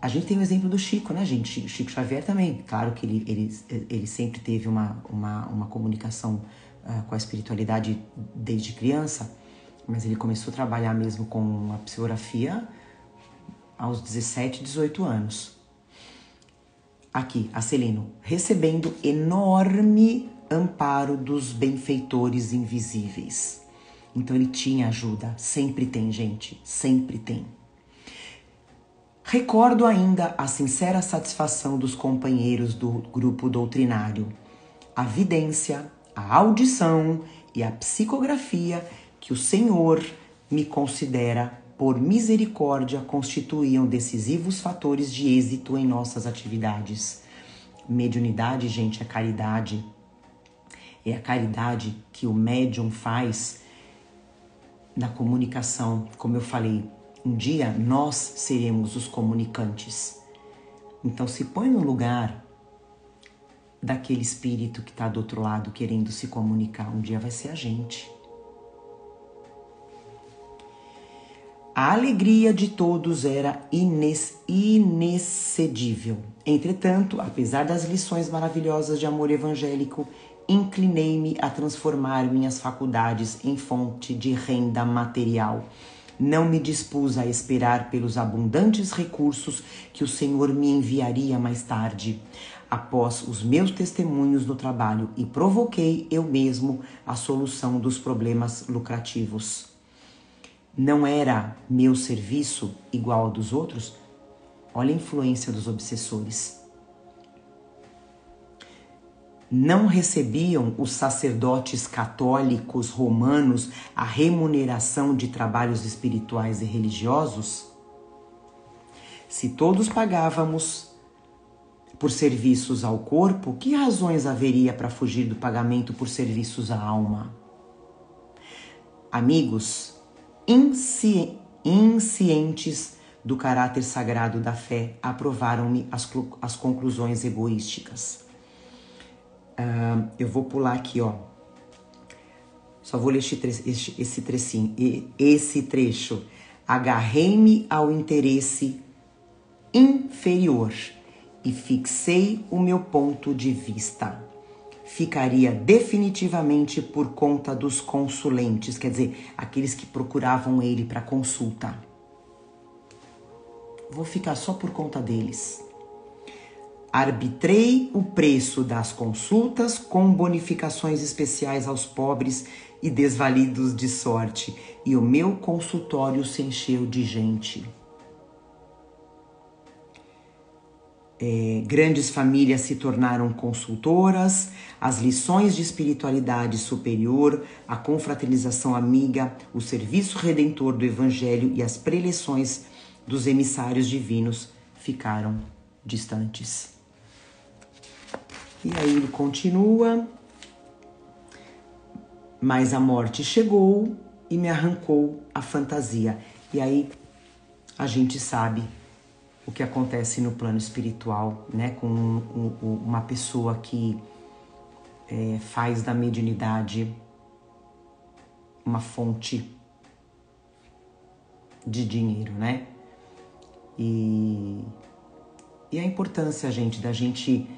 A gente tem o exemplo do Chico, né, gente? Chico Xavier também. Claro que ele sempre teve uma comunicação com a espiritualidade desde criança, mas ele começou a trabalhar mesmo com a psicografia aos 17, 18 anos. Aqui, Acelino, recebendo enorme amparo dos benfeitores invisíveis. Então ele tinha ajuda, sempre tem, gente, sempre tem. Recordo ainda a sincera satisfação dos companheiros do grupo doutrinário, a vidência, a audição e a psicografia que o Senhor me considera por misericórdia constituíam decisivos fatores de êxito em nossas atividades. Mediunidade, gente, é caridade. É a caridade que o médium faz na comunicação, como eu falei. Um dia nós seremos os comunicantes. Então se põe no lugar daquele espírito que está do outro lado querendo se comunicar. Um dia vai ser a gente. A alegria de todos era inexcedível. Entretanto, apesar das lições maravilhosas de amor evangélico, inclinei-me a transformar minhas faculdades em fonte de renda material. Não me dispus a esperar pelos abundantes recursos que o Senhor me enviaria mais tarde, após os meus testemunhos no trabalho, e provoquei eu mesmo a solução dos problemas lucrativos. Não era meu serviço igual ao dos outros? Olha a influência dos obsessores. Não recebiam os sacerdotes católicos romanos a remuneração de trabalhos espirituais e religiosos? Se todos pagávamos por serviços ao corpo, que razões haveria para fugir do pagamento por serviços à alma? Amigos, inscientes do caráter sagrado da fé, aprovaram-me as conclusões egoísticas. Eu vou pular aqui, ó. Só vou ler esse trecho. Agarrei-me ao interesse inferior e fixei o meu ponto de vista. Ficaria definitivamente por conta dos consulentes, quer dizer, aqueles que procuravam ele para consulta. Vou ficar só por conta deles. Arbitrei o preço das consultas com bonificações especiais aos pobres e desvalidos de sorte, e o meu consultório se encheu de gente. Grandes famílias se tornaram consultoras, as lições de espiritualidade superior, a confraternização amiga, o serviço redentor do Evangelho e as preleções dos emissários divinos ficaram distantes. E aí ele continua, mas a morte chegou e me arrancou a fantasia. E aí a gente sabe o que acontece no plano espiritual, né? Com uma pessoa que faz da mediunidade uma fonte de dinheiro, né? E a importância, gente, da gente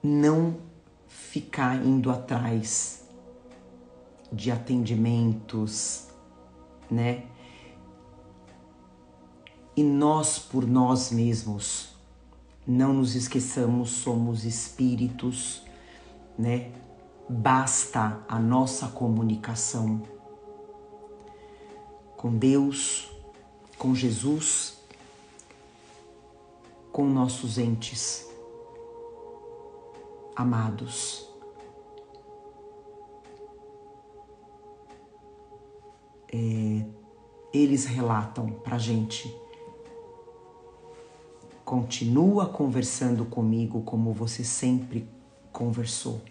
não ficar indo atrás de atendimentos, né? E nós, por nós mesmos, não nos esqueçamos, somos espíritos, né? Basta a nossa comunicação com Deus, com Jesus, com nossos entes amados. Eles relatam pra gente: continua conversando comigo como você sempre conversou.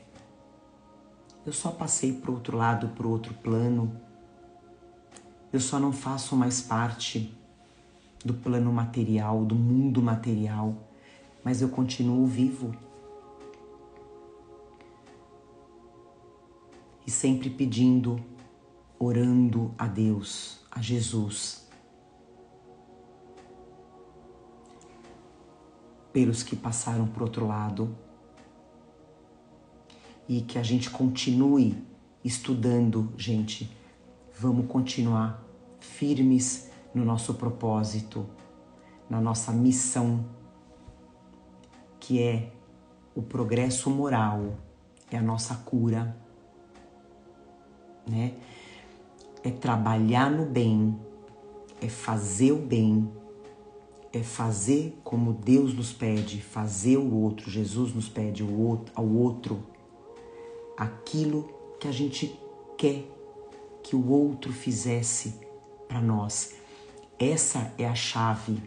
Eu só passei pro outro lado, pro outro plano. Eu só não faço mais parte do plano material, do mundo material, mas eu continuo vivo. E sempre pedindo, orando a Deus, a Jesus, pelos que passaram pro outro lado, e que a gente continue estudando, gente. Vamos continuar firmes no nosso propósito, na nossa missão, que é o progresso moral, é a nossa cura, né? É trabalhar no bem, é fazer o bem, é fazer como Deus nos pede, fazer o outro, Jesus nos pede ao outro, aquilo que a gente quer que o outro fizesse para nós. Essa é a chave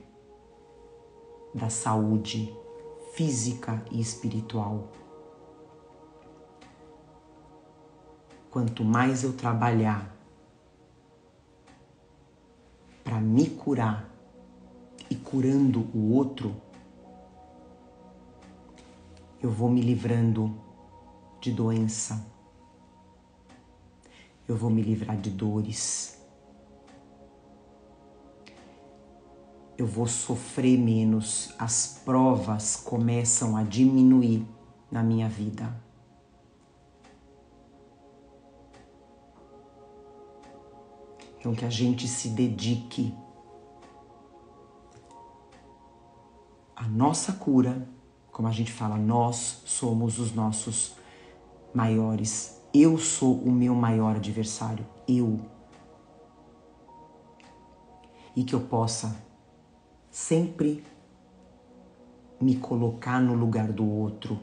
da saúde física e espiritual. Quanto mais eu trabalhar para me curar e curando o outro, eu vou me livrando de doença, eu vou me livrar de dores, eu vou sofrer menos, as provas começam a diminuir na minha vida. Então que a gente se dedique à nossa cura, como a gente fala, nós somos os nossos maiores. Eu sou o meu maior adversário, eu. E que eu possa sempre me colocar no lugar do outro,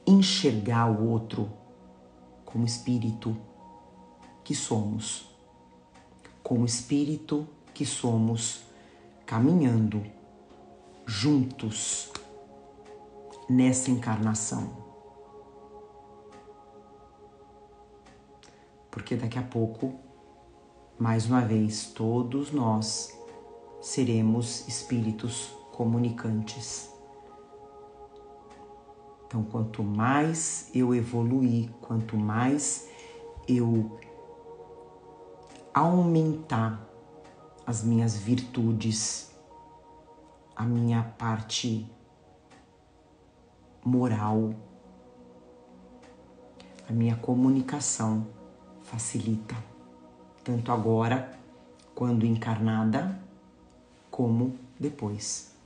enxergar o outro como espírito que somos, como espírito que somos, caminhando juntos nessa encarnação. Porque daqui a pouco, mais uma vez, todos nós seremos espíritos comunicantes. Então, quanto mais eu evoluir, quanto mais eu aumentar as minhas virtudes, a minha parte moral, a minha comunicação facilita, tanto agora, quando encarnada, como depois.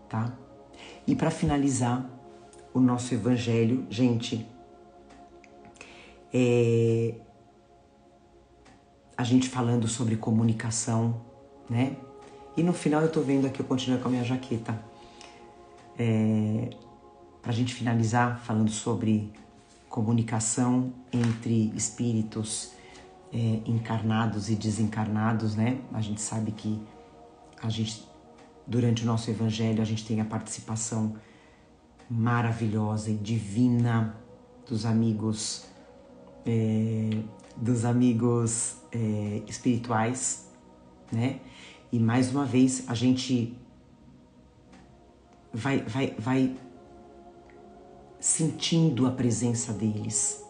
Tá? E para finalizar o nosso evangelho, gente, a gente falando sobre comunicação, né? E no final eu tô vendo aqui, eu continuo com a minha jaqueta. Pra gente finalizar falando sobre comunicação entre espíritos encarnados e desencarnados, né? A gente sabe que durante o nosso evangelho a gente tem a participação maravilhosa e divina dos amigos espirituais, né? E mais uma vez a gente vai sentindo a presença deles,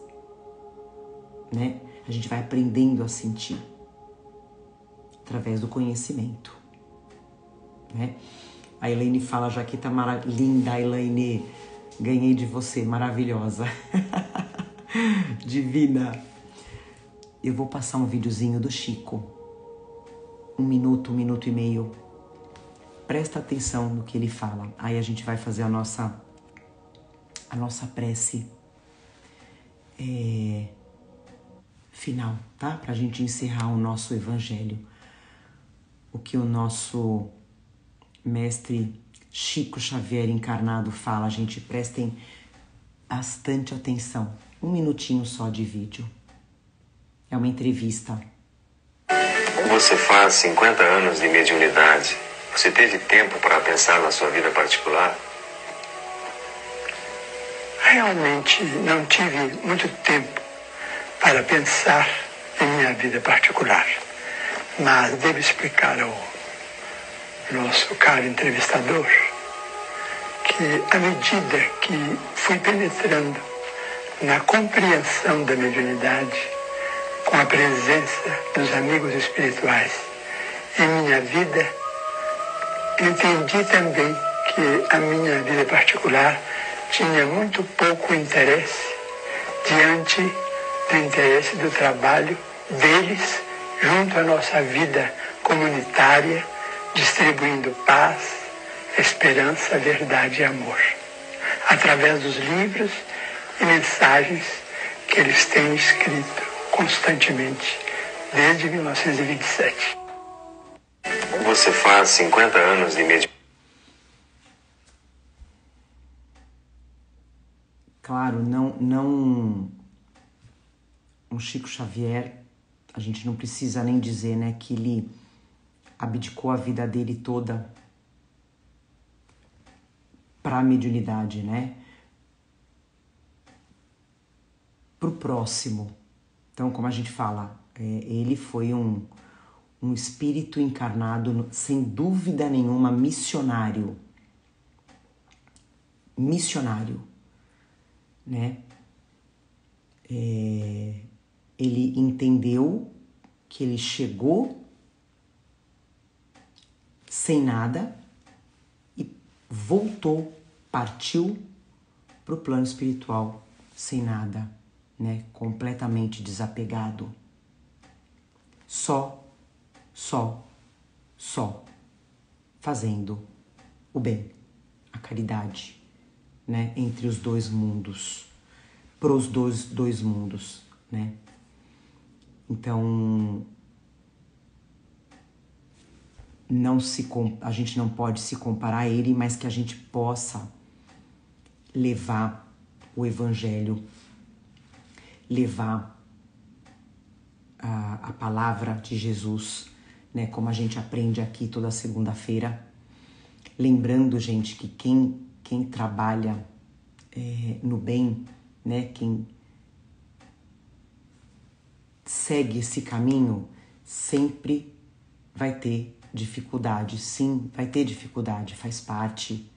né? A gente vai aprendendo a sentir através do conhecimento, né? A Elaine fala, jaqueta linda, Elaine, ganhei de você, maravilhosa, divina. Eu vou passar um videozinho do Chico, 1 minuto e meio. Presta atenção no que ele fala. Aí a gente vai fazer a nossa prece final, tá? Pra gente encerrar o nosso evangelho. O que o nosso mestre Chico Xavier encarnado fala, gente, prestem bastante atenção. 1 minutinho só de vídeo. É uma entrevista. Você faz 50 anos de mediunidade. Você teve tempo para pensar na sua vida particular? Realmente não tive muito tempo para pensar em minha vida particular. Mas devo explicar ao nosso caro entrevistador que, à medida que fui penetrando na compreensão da mediunidade, com a presença dos amigos espirituais em minha vida, entendi também que a minha vida particular tinha muito pouco interesse diante do interesse do trabalho deles junto à nossa vida comunitária, distribuindo paz, esperança, verdade e amor, através dos livros e mensagens que eles têm escrito constantemente desde 1927. Você faz 50 anos de mediunidade. Claro, não o Chico Xavier, a gente não precisa nem dizer, né, que ele abdicou a vida dele toda para a mediunidade, né? Para o próximo. Então, como a gente fala, ele foi um espírito encarnado, sem dúvida nenhuma, missionário. Missionário, né? Ele entendeu que ele chegou sem nada e voltou, partiu para o plano espiritual sem nada, né? Completamente desapegado. Só fazendo o bem, a caridade, né? Entre os dois mundos, pros dois mundos, né? Então, a gente não pode se comparar a ele, mas que a gente possa levar o Evangelho, levar a palavra de Jesus, né? Como a gente aprende aqui toda segunda-feira. Lembrando, gente, que quem trabalha no bem, né? Quem segue esse caminho sempre vai ter dificuldade. Sim, vai ter dificuldade, faz parte.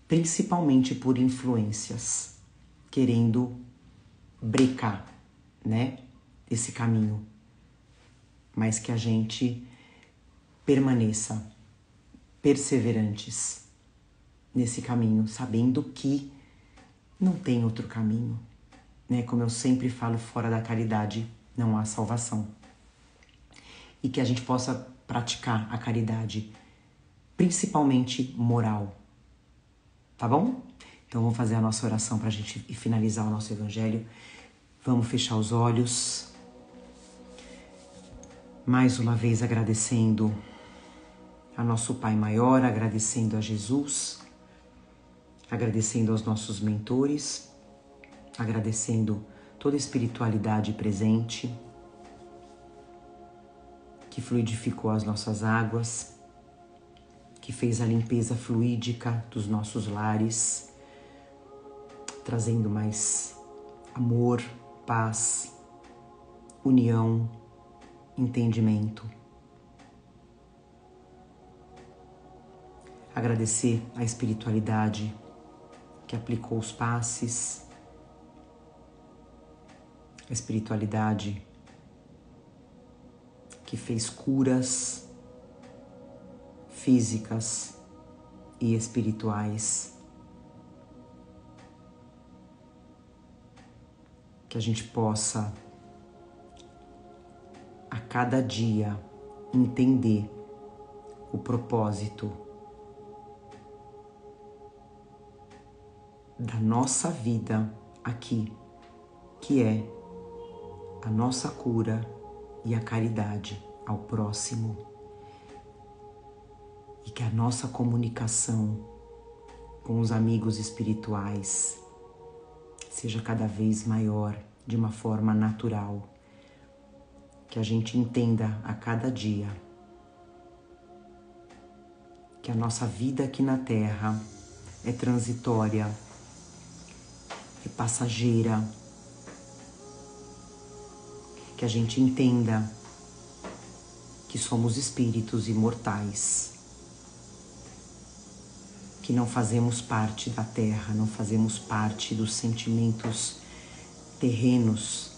Principalmente por influências querendo brecar, né? Esse caminho. Mas que a gente permaneça perseverantes nesse caminho, sabendo que não tem outro caminho, né? Como eu sempre falo, fora da caridade não há salvação. E que a gente possa praticar a caridade, principalmente moral, tá bom? Então vamos fazer a nossa oração para a gente finalizar o nosso Evangelho. Vamos fechar os olhos. Mais uma vez agradecendo a nosso Pai Maior, agradecendo a Jesus, agradecendo aos nossos mentores, agradecendo toda a espiritualidade presente que fluidificou as nossas águas, que fez a limpeza fluídica dos nossos lares, trazendo mais amor, paz, união, entendimento. Agradecer a espiritualidade que aplicou os passes, a espiritualidade que fez curas físicas e espirituais. Que a gente possa a cada dia entender o propósito da nossa vida aqui, que é a nossa cura e a caridade ao próximo. E que a nossa comunicação com os amigos espirituais seja cada vez maior, de uma forma natural. Que a gente entenda a cada dia que a nossa vida aqui na Terra é transitória, é passageira. Que a gente entenda que somos espíritos imortais, que não fazemos parte da Terra, não fazemos parte dos sentimentos terrenos,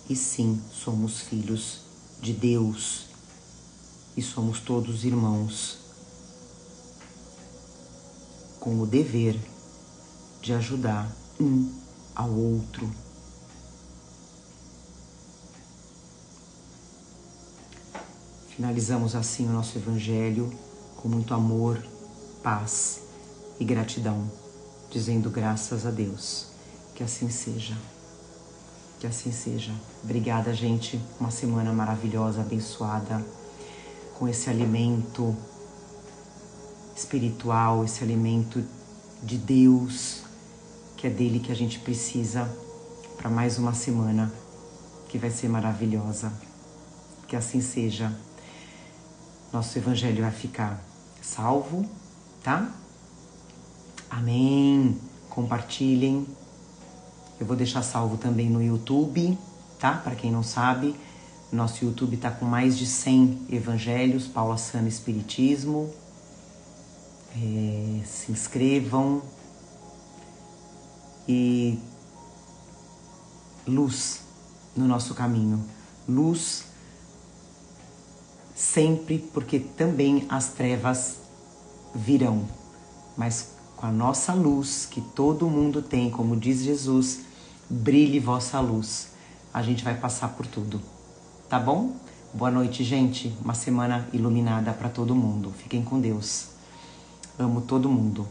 e sim, somos filhos de Deus e somos todos irmãos, com o dever de ajudar um ao outro. Finalizamos assim o nosso Evangelho com muito amor, paz e gratidão, dizendo graças a Deus. Que assim seja. Que assim seja. Obrigada, gente. Uma semana maravilhosa, abençoada, com esse alimento espiritual, esse alimento de Deus, que é dele que a gente precisa para mais uma semana que vai ser maravilhosa. Que assim seja. Nosso Evangelho vai ficar salvo, tá? Amém. Compartilhem. Eu vou deixar salvo também no YouTube, tá? Para quem não sabe, nosso YouTube tá com mais de 100 evangelhos, Paula Sami Espiritismo. Se inscrevam. E luz no nosso caminho. Luz sempre, porque também as trevas virão. Mas com a nossa luz, que todo mundo tem, como diz Jesus, brilhe vossa luz. A gente vai passar por tudo, tá bom? Boa noite, gente. Uma semana iluminada para todo mundo. Fiquem com Deus. Amo todo mundo.